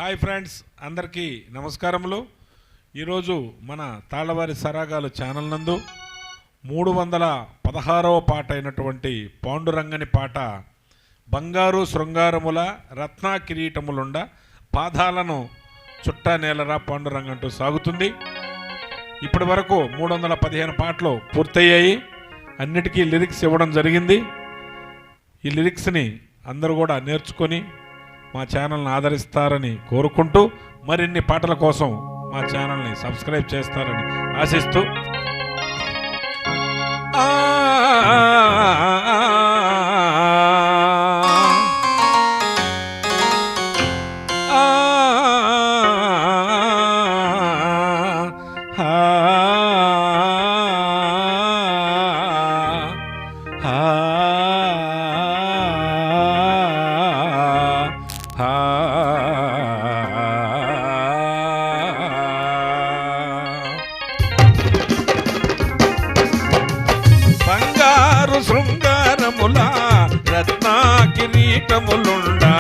Hi friends, అందరికీ నమస్కారములు. ఈరోజు మన తాళవారి సరాగాలు ఛానల్ నందు 316వ పాట అయినటువంటి పాండురంగని పాట బంగారు శృంగారముల రత్న కిరీటములుండ పాదాలను చుట్టా నేలరా పాండురంగంటూ సాగుతుంది. ఇప్పటి వరకు 315 పాటలు పూర్తయ్యాయి. అన్నిటికీ లిరిక్స్ ఇవ్వడం జరిగింది. ఈ లిరిక్స్ని అందరూ కూడా నేర్చుకొని మా ఛానల్ని ఆదరిస్తారని కోరుకుంటూ మరిన్ని పాటల కోసం మా ఛానల్ని సబ్స్క్రైబ్ చేస్తారని ఆశిస్తూ బంగారు శృంగారముల రత్న కిరీటములుండా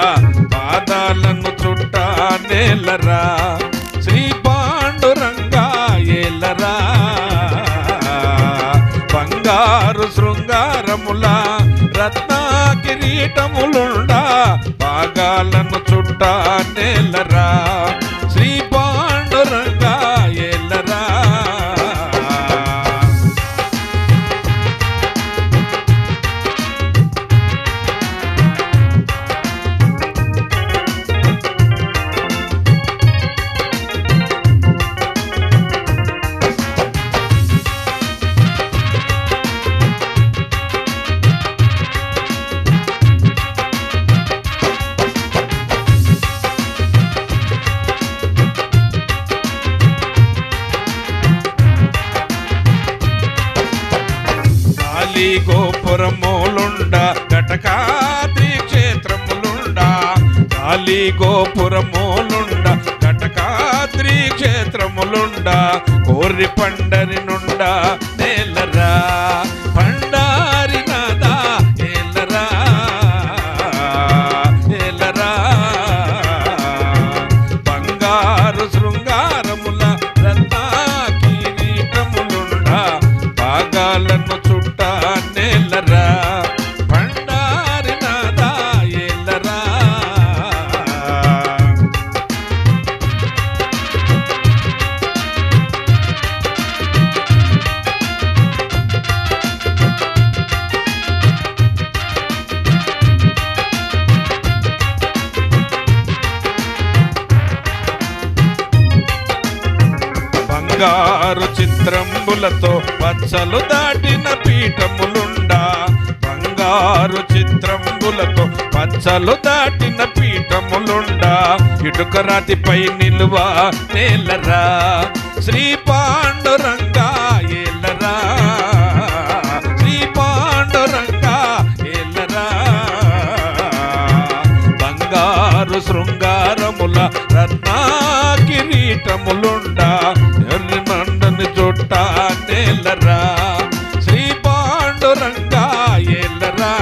పాదాలను చుట్టా నేలరా శ్రీ పాండురంగా ఏలరా. బంగారు శృంగారముల రత్న కిరీటములుండా పాదాలను చుట్టా నేలరా శ్రీ పాండురంగా ఏలరా. గోపురములుండా ఘటకాద్రి క్షేత్రములుండా కాళీ గోపురములుండా ఘటకాద్రి క్షేత్రములుండా కోరి పండరి నుండా నేలరా పండారి నాదా ఏలరా ఏలరా. బంగారు శృంగారముల రత్న కిరీటములుండా పాగాలను చుట్టా నేలరా పండారి నాదా ఏలరా. బంగారు చిత్రంబులతో పచ్చలు దాటిన పీఠములుండా బంగారు చిత్రంబులతో పచ్చలు దాటిన పీఠములుండా ఇటుక రాతిపై నిలువ నేలరా శ్రీ పాండురంగా ఏలరా శ్రీ పాండురంగా ఏలరా. బంగారు శృంగారముల రత్న కిరీటములుండా ఎర్రి మండని చుట్టా నేలరా శ్రీ పాండురంగా ఏలరా.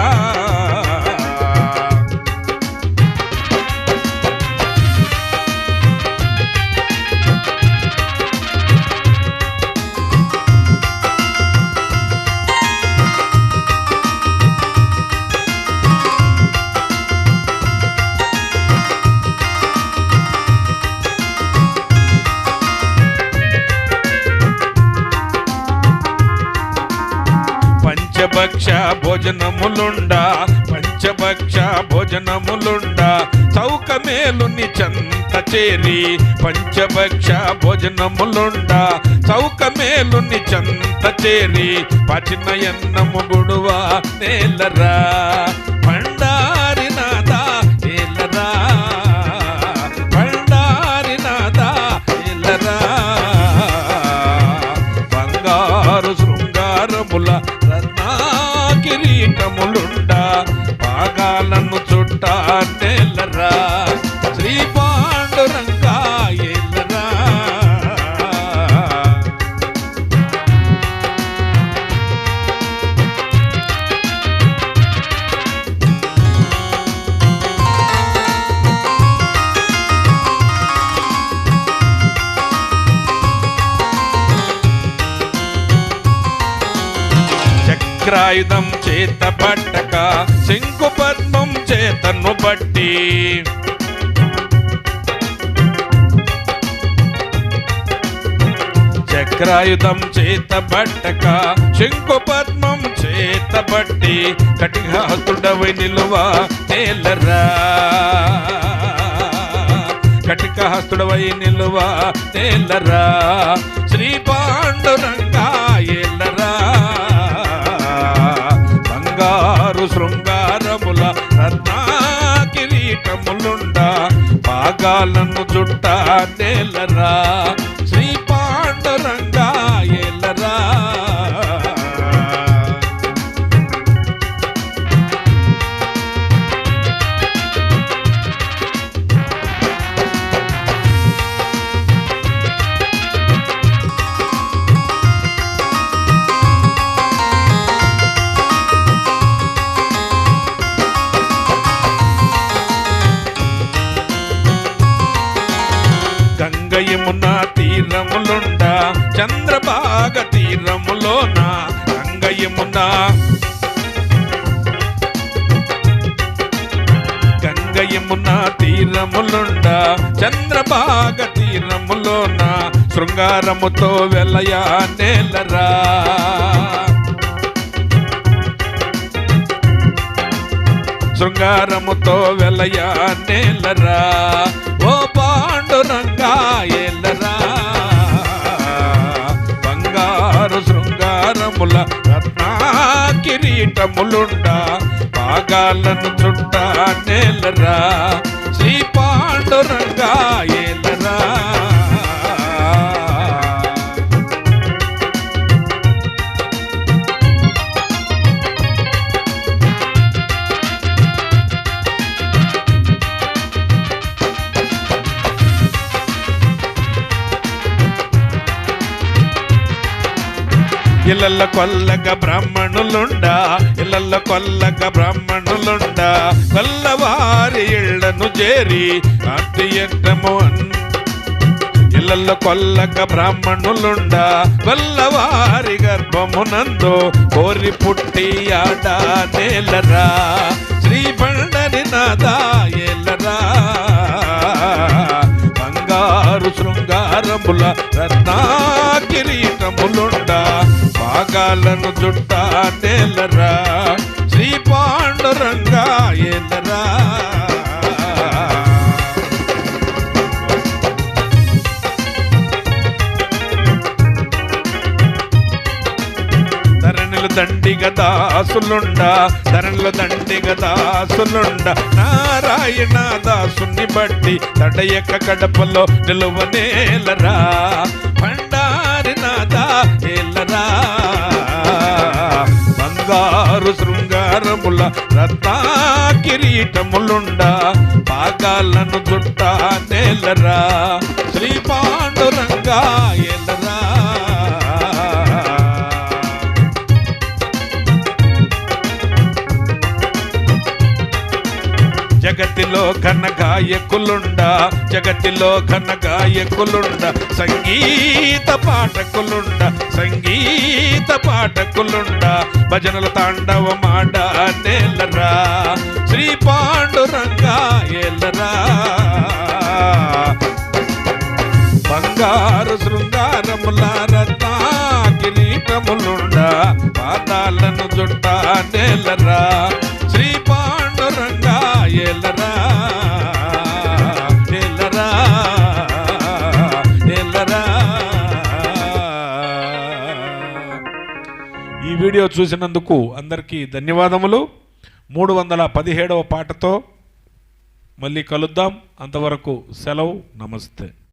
పంచభక్ష భోజనములుండా పంచభక్ష భోజనములుండా చౌకమేలుని చంత చేరి పంచభక్ష భోజనములుండా చౌకమేలుని చంత చేరి పచిన ఎన్నము గుడువా నేలరా పండారి నాదా ఏలరా పండారి నాదా ఏలరా. బంగారు శృంగారముల రత్న కిరీటములుండా పాగాలను చుట్టా నేలరా శ్రీ పాండురంగా ఏలరా. చక్రాయుధం చేత పట్టక శంకు పద్మం చేతను బట్టి చక్రాయుధం చేత పట్టక శంకు పద్మం చేత బట్టి కటిహస్తుడవై నిలువ నేలరా కటికహస్తుడవై నిలువ నేలరా శ్రీ పాండురంగా ఏలరా బంగారు శృంగారముల రత్నా కిరీటములుండా పాగాలను జుట్ట నేలరా శ్రీ పాండురంగా ఏలరా గంగయమున తీరములుండా చంద్రభాగ తీరములోన గంగయమున తీరములుండా చంద్రభాగ తీరములోన శృంగారముతో వెలయా నేలరా శృంగారముతో వెలయా నేలరా ఓ పాండురంగా ఏలరా బంగారు శృంగారముల రత్నా కిరీటములుండా పాగాలను చుట్ట నేలరా శ్రీ పాండురంగా ఏలరా ఇళ్ళ కొల్లగ బ్రాహ్మణులుండా ఇళ్ళ కొల్లగ బ్రాహ్మణులుండా కొల్లవారి ఇళ్లను చేరి అట్టియట్టము ఇళ్ళ కొల్లగ బ్రాహ్మణులుండా కొల్లవారి గర్భమునందు కోరి పుట్టి ఆడ నేలరా శ్రీ పండరినాథ ఏలరా బంగారు శృంగారముల రత్నా కిరీటములుండా పాగాలను జుట్ట నేలరా శ్రీ పాండురంగా ఏలరా దండిగ దాసులుండా ధరణుల దండిగ దాసులుండా నారాయణ దాసుని బట్టి తడయక కడపలో నిలువ నేలరా భండారినాథ ఏలరా బంగారు శృంగారముల రత్నా కిరీటములుండా పాగాలను జుట్ట నేలరా శ్రీ పాండురంగా ఏలరా జగతిలో ఘనగాయకులుండా జగతిలో ఘనగాయకులుండా సంగీత పాఠకులుండా భజనల తాండవమాడ నేలరా శ్రీ పాండురంగా ఏలరా బంగారు శృంగారముల రత్నా కిరీటములుండా పాదాలను జుట్ట నేలరా శ్రీ పాండురంగా ఏలరా ఏలరా ఏలరా. ఈ వీడియో చూసినందుకు అందరికీ ధన్యవాదములు. 317వ పాటతో మళ్ళీ కలుద్దాం. అంతవరకు సెలవు. నమస్తే.